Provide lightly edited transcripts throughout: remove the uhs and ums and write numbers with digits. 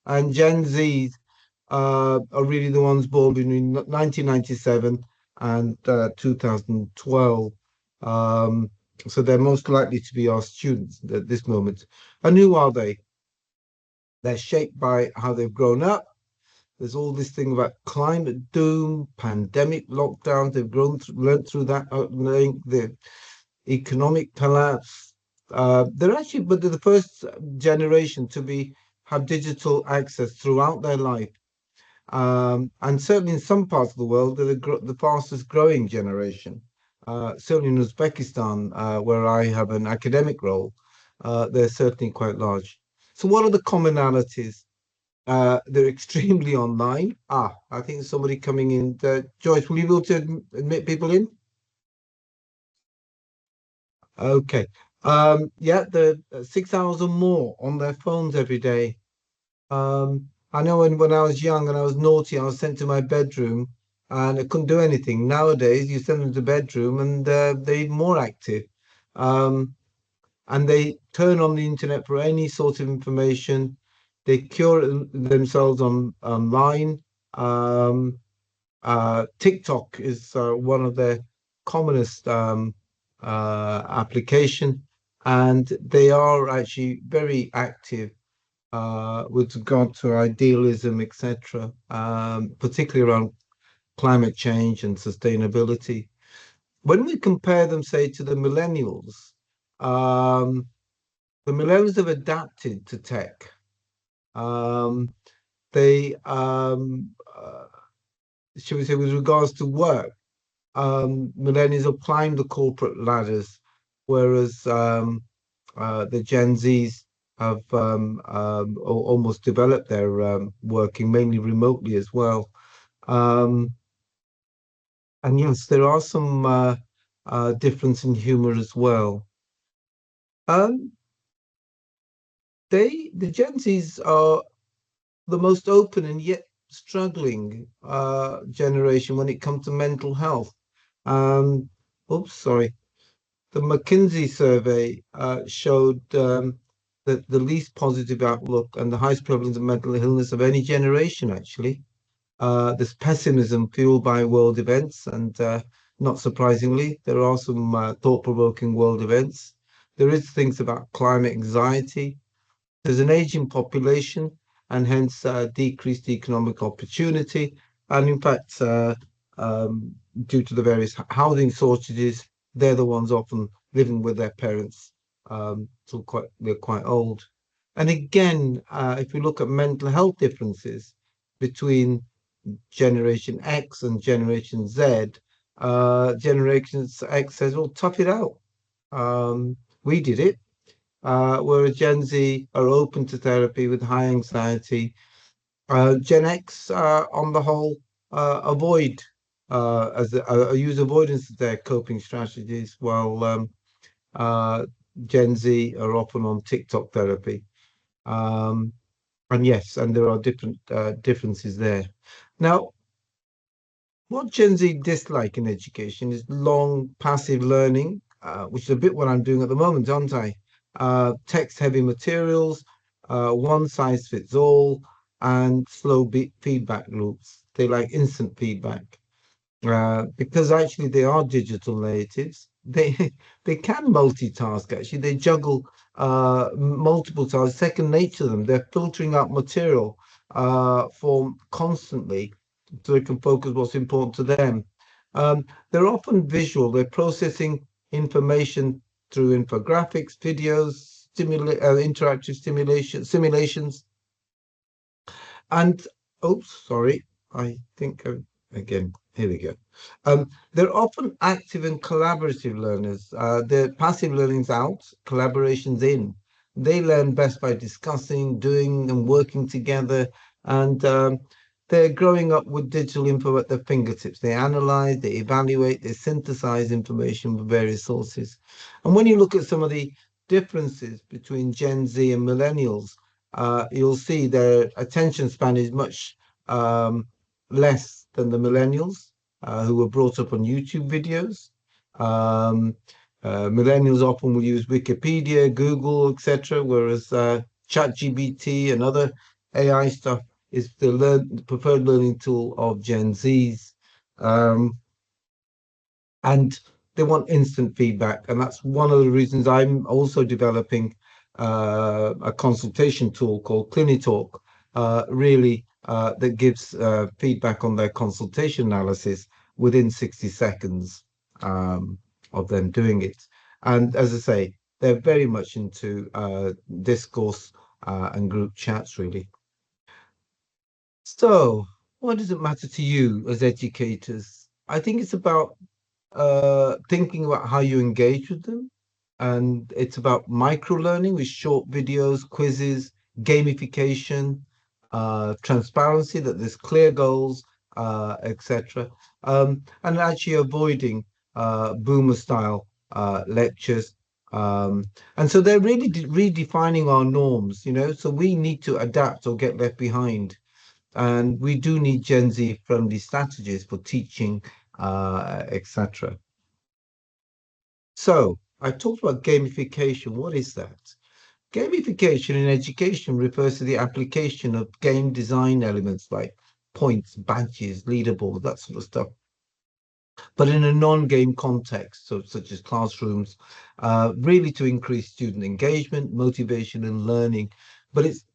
and Gen Zs are really the ones born between 1997 and 2012. Um, so they're most likely to be our students at this moment. And who are they? They're shaped by how they've grown up. There's all this thing about climate doom, pandemic lockdowns. They've learned through that, the economic collapse. They're actually, but they're the first generation to be have digital access throughout their life. And certainly in some parts of the world, they're the fastest growing generation. Certainly in Uzbekistan, where I have an academic role, they're certainly quite large. So, what are the commonalities? They're extremely online. I think there's somebody coming in. Joyce, will you be able to admit people in? Okay. Yeah, they're 6 hours or more on their phones every day. I know when I was young and I was naughty, I was sent to my bedroom and I couldn't do anything. Nowadays, you send them to bedroom and they're even more active. Um, and they turn on the internet for any sort of information. They cure themselves online. Um, TikTok is one of their commonest application, and they are actually very active with regard to idealism, etc., particularly around climate change and sustainability. When we compare them, say, to um, the millennials have adapted to tech. Um, they, should we say, with regards to work, millennials have climbed the corporate ladders, whereas the Gen Zs have almost developed their working mainly remotely as well. Um, and yes, there are some difference in humor as well. Um, the Gen Zs are the most open and yet struggling generation when it comes to mental health. Um, oops, sorry. The McKinsey survey showed that the least positive outlook and the highest prevalence of mental illness of any generation, actually. There's pessimism fueled by world events, and not surprisingly, there are some thought-provoking world events. There is things about climate anxiety. There's an aging population, and hence decreased economic opportunity. And in fact, due to the various housing shortages, they're the ones often living with their parents till they're quite old. And again, if we look at mental health differences between Generation X and Generation Z, Generation X says, "Well, tough it out. We did it." Whereas Gen Z are open to therapy with high anxiety. Gen X, on the whole, avoid use avoidance as their coping strategies, while uh, Gen Z are often on TikTok therapy. Um, and yes, and there are different differences there. Now, what Gen Z dislike in education is long passive learning, which is a bit what I'm doing at the moment, aren't I? Text-heavy materials, one size fits all, and slow feedback loops. They like instant feedback because actually they are digital natives. They they can multitask. Actually, they juggle multiple tasks. Second nature to them. They're filtering out material for constantly so they can focus what's important to them. They're often visual. They're processing information through infographics, videos, interactive simulations, and oh, sorry, I think again. Here we go. They're often active and collaborative learners. Their passive learning's out, collaboration's in. They learn best by discussing, doing, and working together. And they're growing up with digital info at their fingertips. They analyze, they evaluate, they synthesize information from various sources. And when you look at some of the differences between Gen Z and millennials, you'll see their attention span is much less than the millennials who were brought up on YouTube videos. Um, Millennials often will use Wikipedia, Google, etc., whereas ChatGPT and other AI stuff is the preferred learning tool of Gen Zs. Um, and they want instant feedback. And that's one of the reasons I'm also developing a consultation tool called CliniTalk, that gives feedback on their consultation analysis within 60 seconds of them doing it. And as I say, they're very much into discourse and group chats, really. So, what does it matter to you as educators? I think it's about thinking about how you engage with them. And it's about micro learning with short videos, quizzes, gamification, transparency, that there's clear goals, etc. And actually avoiding boomer style lectures. And so they're really redefining our norms, so we need to adapt or get left behind. And we do need Gen Z friendly strategies for teaching, etc. So I talked about gamification. What is that? Gamification in education refers to the application of game design elements like points, badges, leaderboards, that sort of stuff, but in a non-game context, so such as classrooms, really to increase student engagement, motivation, and learning. But it's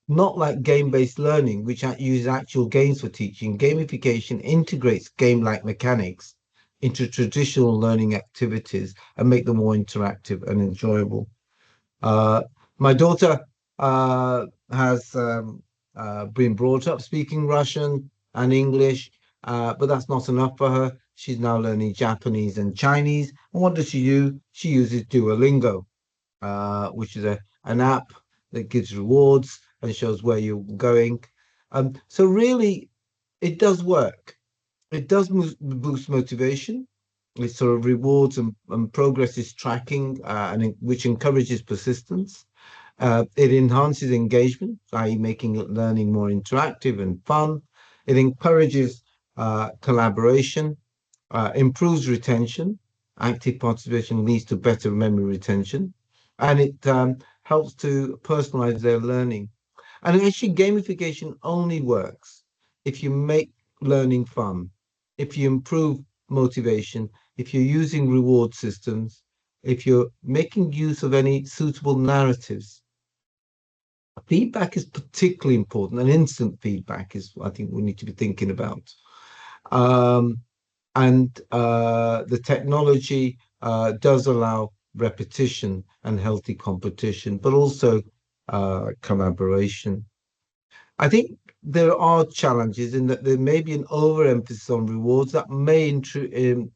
not like game-based learning, which uses actual games for teaching. Gamification integrates game-like mechanics into traditional learning activities and make them more interactive and enjoyable. Uh, my daughter has been brought up speaking Russian and English, but that's not enough for her. She's now learning Japanese and Chinese. And what does she do? She uses Duolingo, which is an app that gives rewards and shows where you're going. So really, it does work. It does boost motivation. It sort of rewards and progress is tracking, which encourages persistence. It enhances engagement, i.e., making learning more interactive and fun. It encourages collaboration, improves retention. Active participation leads to better memory retention, and it helps to personalize their learning. And actually, gamification only works if you make learning fun, if you improve motivation, if you're using reward systems, if you're making use of any suitable narratives. Feedback is particularly important, and instant feedback is, I think, we need to be thinking about. Um, and the technology does allow repetition and healthy competition, but also collaboration. I think there are challenges in that there may be an overemphasis on rewards that may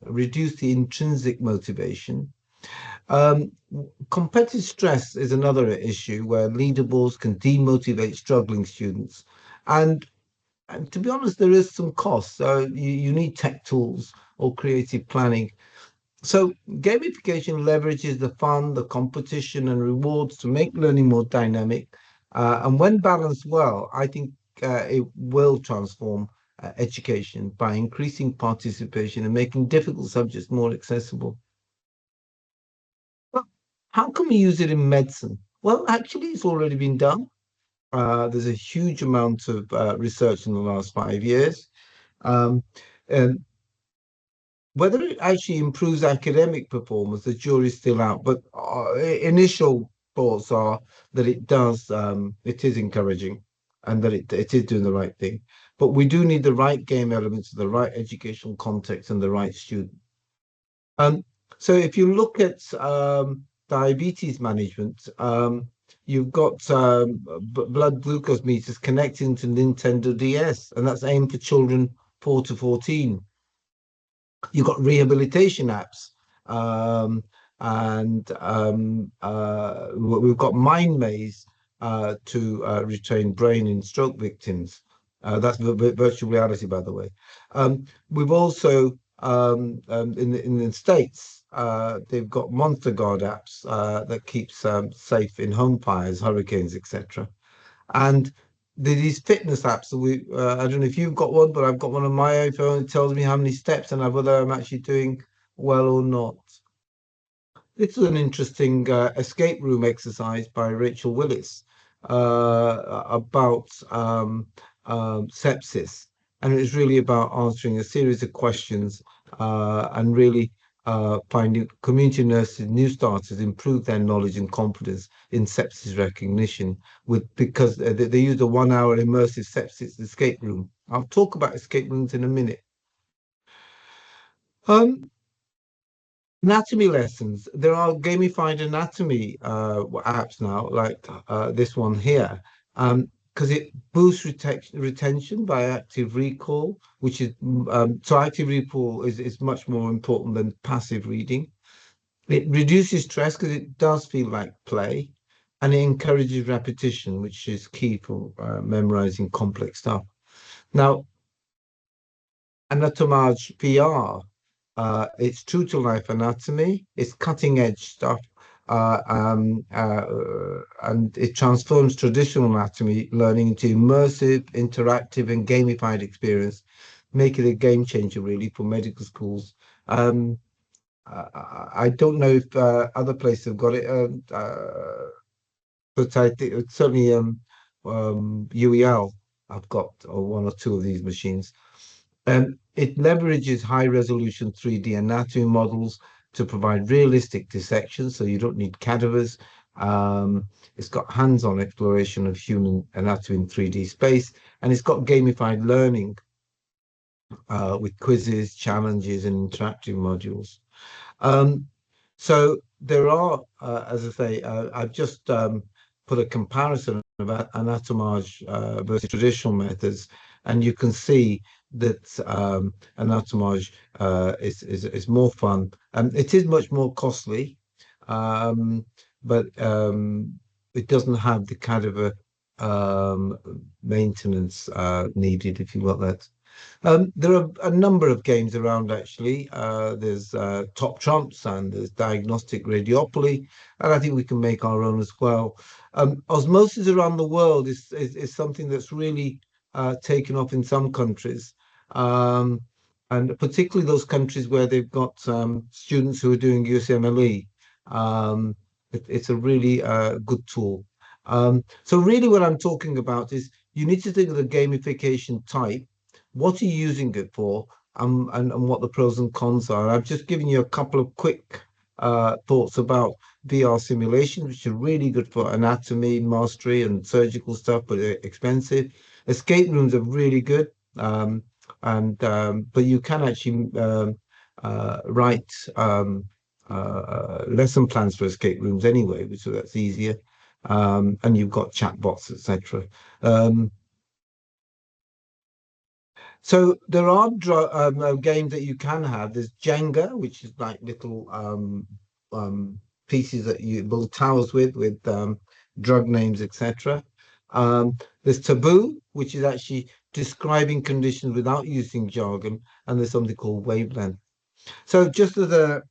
reduce the intrinsic motivation. Um, Competitive stress is another issue where leaderboards can demotivate struggling students. And and to be honest, there is some cost. So you need tech tools or creative planning. So gamification leverages the fun, the competition, and rewards to make learning more dynamic. And when balanced well, I think it will transform education by increasing participation and making difficult subjects more accessible. Well, how can we use it in medicine? Well, actually, it's already been done. There's a huge amount of research in the last 5 years. Um, and whether it actually improves academic performance, the jury's still out. But initial thoughts are that it does, it is encouraging and that it is doing the right thing. But we do need the right game elements, the right educational context, and the right student. Um, so if you look at diabetes management, you've got blood glucose meters connecting to Nintendo DS, and that's aimed for children 4 to 14. You've got rehabilitation apps, um, and we've got Mind Maze to retrain brain in stroke victims. That's virtual reality, by the way. We've also in the States, they've got Monster Guard apps that keeps safe in home fires, hurricanes, etc. And these fitness apps that I don't know if you've got one, but I've got one on my iPhone. It tells me how many steps and whether I'm actually doing well or not. This is an interesting escape room exercise by Rachel Willis. about sepsis, and it was really about answering a series of questions and really finding community nurses, new starters, improve their knowledge and confidence in sepsis recognition because they use a 1 hour immersive sepsis escape room. I'll talk about escape rooms in a minute. Um, Anatomy lessons. There are gamified anatomy apps now, like this one here, because it boosts retention by active recall, which is so active recall is much more important than passive reading. It reduces stress because it does feel like play, and it encourages repetition, which is key for memorizing complex stuff. Now, Anatomage VR. It's true to life anatomy. It's cutting edge stuff, and it transforms traditional anatomy learning into immersive, interactive, and gamified experience, making it a game changer really for medical schools. I don't know if other places have got it, but I think it's certainly UEL. I've got one or two of these machines. It leverages high resolution 3D anatomy models to provide realistic dissections, so you don't need cadavers. It's got hands-on exploration of human anatomy in 3D space, and it's got gamified learning with quizzes, challenges, and interactive modules. Um, so there are, as I say, I've just put a comparison of anatomage versus traditional methods, and you can see that anatomage is more fun. It is much more costly, um, but it doesn't have the kind of a maintenance needed, if you want that. There are a number of games around actually. There's Top Trumps and there's Diagnostic Radiopoly, and I think we can make our own as well. Osmosis around the world is something that's really taken off in some countries, um, and particularly those countries where they've got students who are doing USMLE. It's a really good tool. So really what I'm talking about is you need to think of the gamification type, what are you using it for, and what the pros and cons are. I've just given you a couple of quick thoughts about VR simulations, which are really good for anatomy, mastery, and surgical stuff, but they're expensive. Escape rooms are really good, and but you can actually write lesson plans for escape rooms anyway, so that's easier. And you've got chatbots, etc. So there are games that you can have. There's Jenga, which is like little pieces that you build towers with drug names, etc. There's Taboo, which is actually describing conditions without using jargon, and there's something called Wavelength. So just as a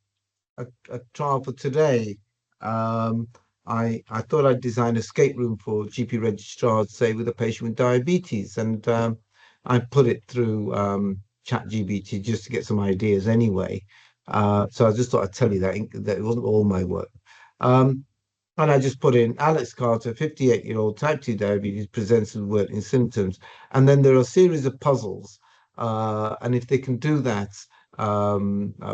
trial for today, I thought I'd design an escape room for GP registrars, say with a patient with diabetes, and I put it through ChatGPT just to get some ideas anyway. So I just thought I'd tell you that it wasn't all my work. And I just put in Alex Carter, 58-year-old type 2 diabetes, presents with worsening symptoms. And then there are a series of puzzles. And if they can do that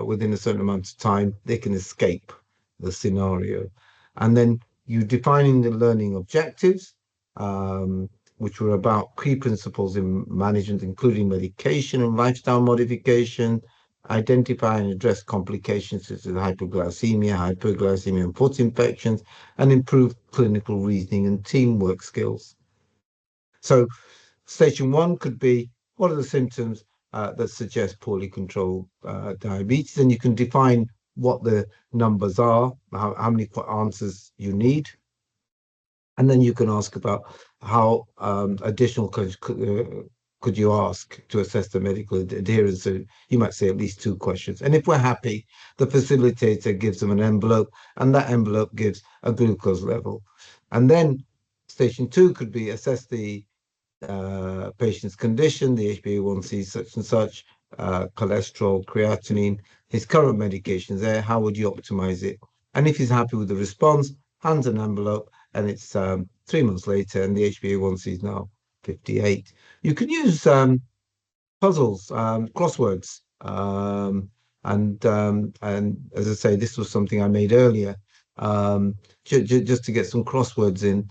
within a certain amount of time, they can escape the scenario. And then you defining the learning objectives, which were about key principles in management, including medication and lifestyle modification, identify and address complications such as hypoglycemia, hyperglycemia, and foot infections, and improve clinical reasoning and teamwork skills. So station one could be, what are the symptoms that suggest poorly controlled diabetes? And you can define what the numbers are, how many answers you need. And then you can ask about how additional could you ask to assess the medical adherence. So you might say at least two questions. And if we're happy, the facilitator gives them an envelope, and that envelope gives a glucose level. And then station two could be assess the patient's condition, the HbA1c such and such, cholesterol, creatinine, his current medications there, how would you optimize it? And if he's happy with the response, hands an envelope, and it's 3 months later, and the HbA1c is now 58. You can use puzzles, crosswords, and as I say, this was something I made earlier, just to get some crosswords in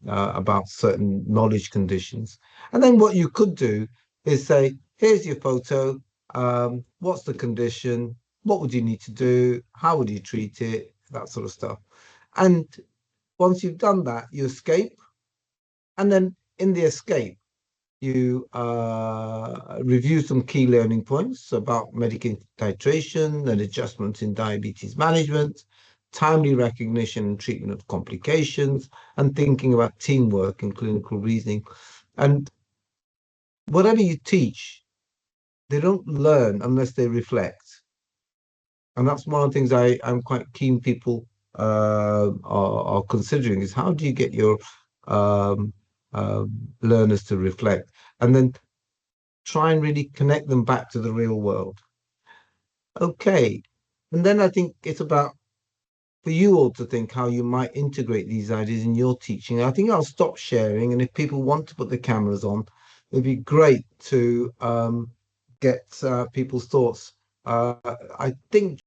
about certain knowledge conditions. And then what you could do is say, here's your photo. What's the condition? What would you need to do? How would you treat it? That sort of stuff. And once you've done that, you escape. And then in the escape, you review some key learning points about medication titration and adjustments in diabetes management, timely recognition and treatment of complications, and thinking about teamwork and clinical reasoning. And whatever you teach, they don't learn unless they reflect. And that's one of the things I'm quite keen people are considering is how do you get your um, learners to reflect and then try and really connect them back to the real world. Okay. And then I think it's about for you all to think how you might integrate these ideas in your teaching. I think I'll stop sharing. And if people want to put the cameras on, it'd be great to get people's thoughts. I think